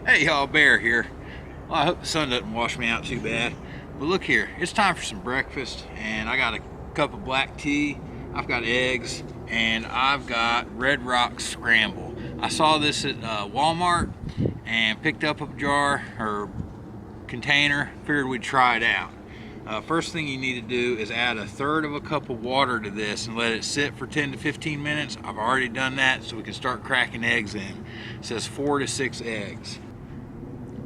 Hey y'all, Bear here. Well, I hope the sun doesn't wash me out too bad. But look here, it's time for some breakfast, and I got a cup of black tea, I've got eggs, and I've got Red Rock Scramble. I saw this at Walmart and picked up a jar or container, figured we'd try it out. First thing you need to do is add 1/3 of a cup of water to this and let it sit for 10 to 15 minutes. I've already done that so we can start cracking eggs in. It says 4 to 6 eggs.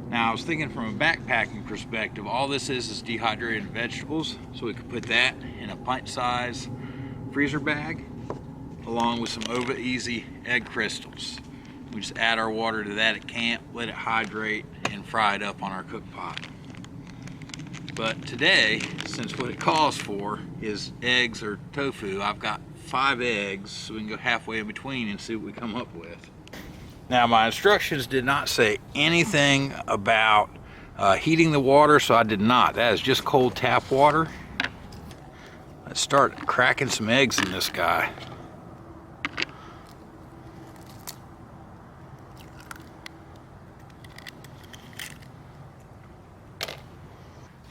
Now I was thinking from a backpacking perspective, all this is dehydrated vegetables, so we could put that in a pint-size freezer bag along with some Ova Easy egg crystals. We just add our water to that at camp, let it hydrate, and fry it up on our cook pot. But today, since what it calls for is eggs or tofu, I've got 5 eggs, so we can go halfway in between and see what we come up with. Now my instructions did not say anything about heating the water, so I did not. That is just cold tap water. Let's start cracking some eggs in this guy.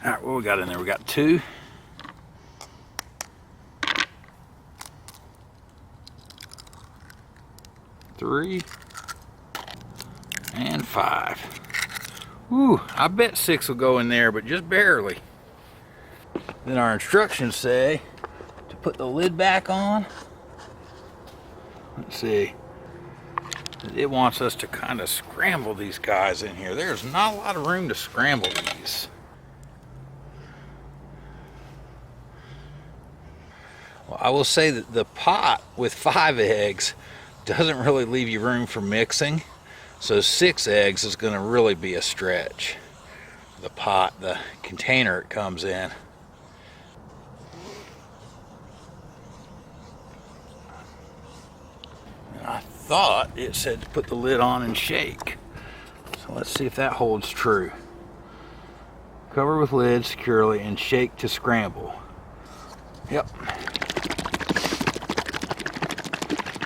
All right, what we got in there? We got 2. 3. And 5. Ooh, I bet 6 will go in there, but just barely. Then our instructions say to put the lid back on. Let's see. It wants us to kind of scramble these guys in here. There's not a lot of room to scramble these. Well, I will say that the pot with 5 eggs doesn't really leave you room for mixing. So 6 eggs is going to really be a stretch. The pot, the container it comes in. And I thought it said to put the lid on and shake. So let's see if that holds true. Cover with lid securely and shake to scramble. Yep.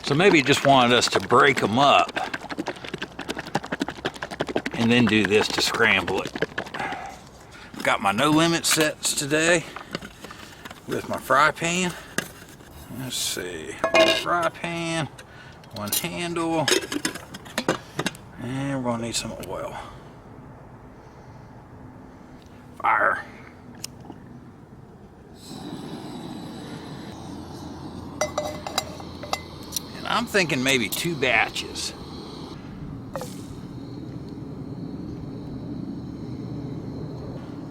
So maybe it just wanted us to break them up and then do this to scramble it. Got my no limit sets today with my fry pan. Let's see, one fry pan, one handle, and we're gonna need some oil. Fire. And I'm thinking maybe 2 batches.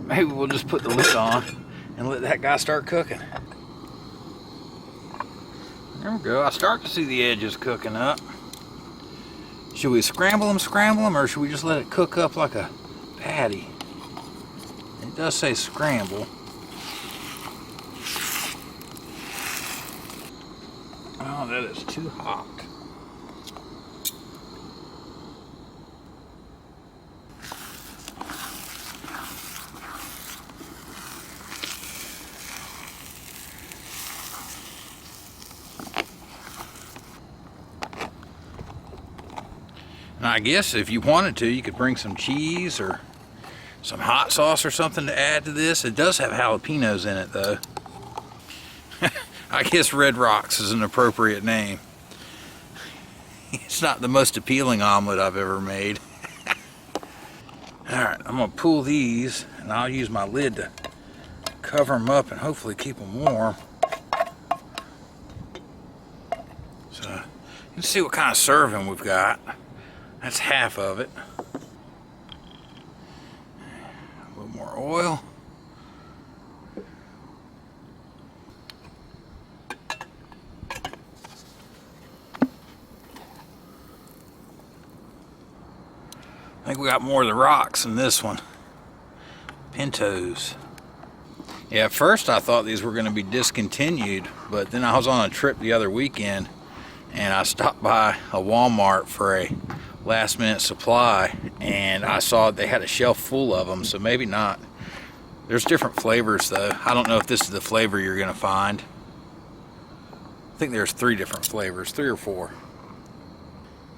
Maybe we'll just put the lid on and let that guy start cooking. There we go. I start to see the edges cooking up. Should we scramble them, or should we just let it cook up like a patty? It does say scramble. Oh, that is too hot. And I guess if you wanted to, you could bring some cheese or some hot sauce or something to add to this. It does have jalapenos in it though. I guess Red Rocks is an appropriate name. It's not the most appealing omelet I've ever made. Alright, I'm going to pull these and I'll use my lid to cover them up and hopefully keep them warm. So, you can see what kind of serving we've got. That's half of it. A little more oil. I think we got more of the rocks in this one. Pintos. Yeah, at first I thought these were going to be discontinued, but then I was on a trip the other weekend and I stopped by a Walmart for a last minute supply and I saw they had a shelf full of them, so maybe not. There's different flavors though. I don't know if this is the flavor you're going to find. I think there's 3 different flavors, 3 or 4.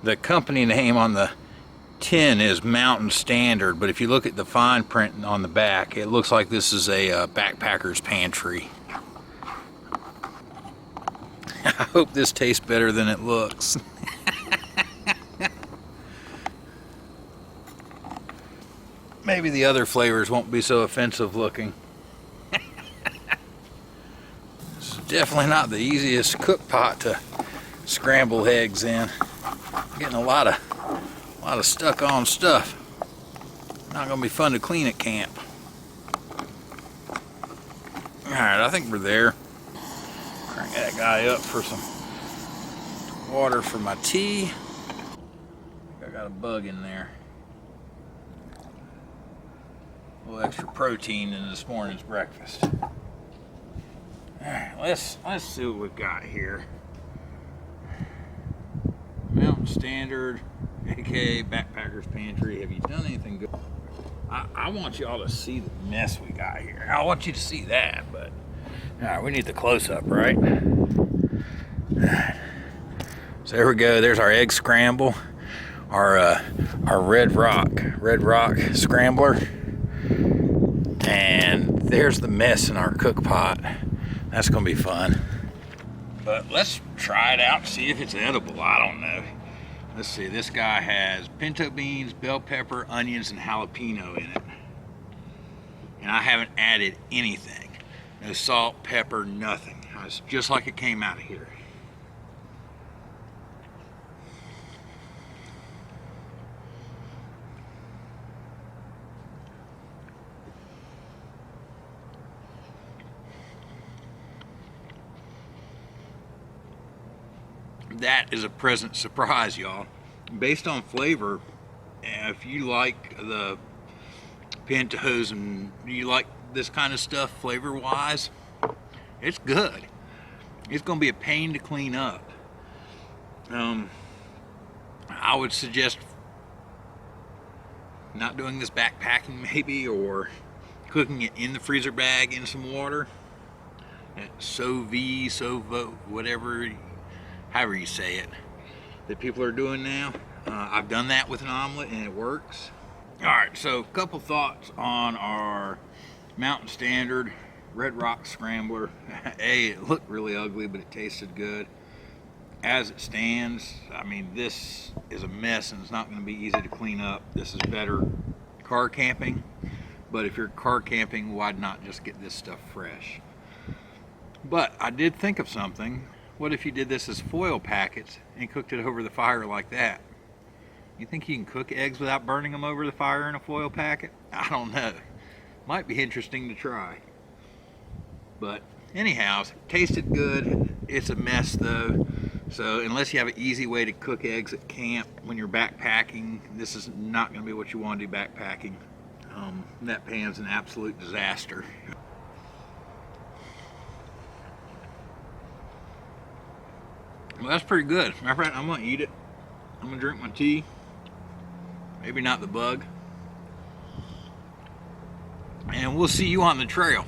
The company name on the tin is Mountain Standard, but if you look at the fine print on the back, it looks like this is a Backpacker's Pantry. I hope this tastes better than it looks. Maybe the other flavors won't be so offensive looking. It's definitely not the easiest cook pot to scramble eggs in. Getting a lot of stuck on stuff. Not gonna be fun to clean at camp. Alright, I think we're there. Crank that guy up for some water for my tea. I think I got a bug in there. A little extra protein in this morning's breakfast. Alright, let's see what we've got here. Mountain Standard, aka Backpacker's Pantry. Have you done anything good? I want y'all to see the mess we got here. I want you to see that, but alright, we need the close-up, right? Alright. So there we go. There's our egg scramble, our red rock scrambler, and there's the mess in our cook pot. That's gonna be fun. But let's try it out and see if it's edible. I don't know. Let's see, this guy has pinto beans, bell pepper, onions, and jalapeno in it. And I haven't added anything. No salt, pepper, nothing. It's just like it came out of here. That is a pleasant surprise, y'all. Based on flavor, if you like the pintos and you like this kind of stuff flavor wise, it's good. It's gonna be a pain to clean up. I would suggest not doing this backpacking maybe, or cooking it in the freezer bag in some water. Sous vide, whatever, however you say it, that people are doing now. I've done that with an omelet and it works. All right, so a couple thoughts on our Mountain Standard Red Rock Scrambler. It looked really ugly, but it tasted good. As it stands, I mean, this is a mess and it's not gonna be easy to clean up. This is better car camping, but if you're car camping, why not just get this stuff fresh? But I did think of something. What if you did this as foil packets and cooked it over the fire like that? You think you can cook eggs without burning them over the fire in a foil packet? I don't know. Might be interesting to try. But anyhow, it tasted good. It's a mess though. So unless you have an easy way to cook eggs at camp when you're backpacking, this is not going to be what you want to do backpacking. That pan's an absolute disaster. Well, that's pretty good. Matter of fact, I'm gonna eat it. I'm gonna drink my tea. Maybe not the bug. And we'll see you on the trail.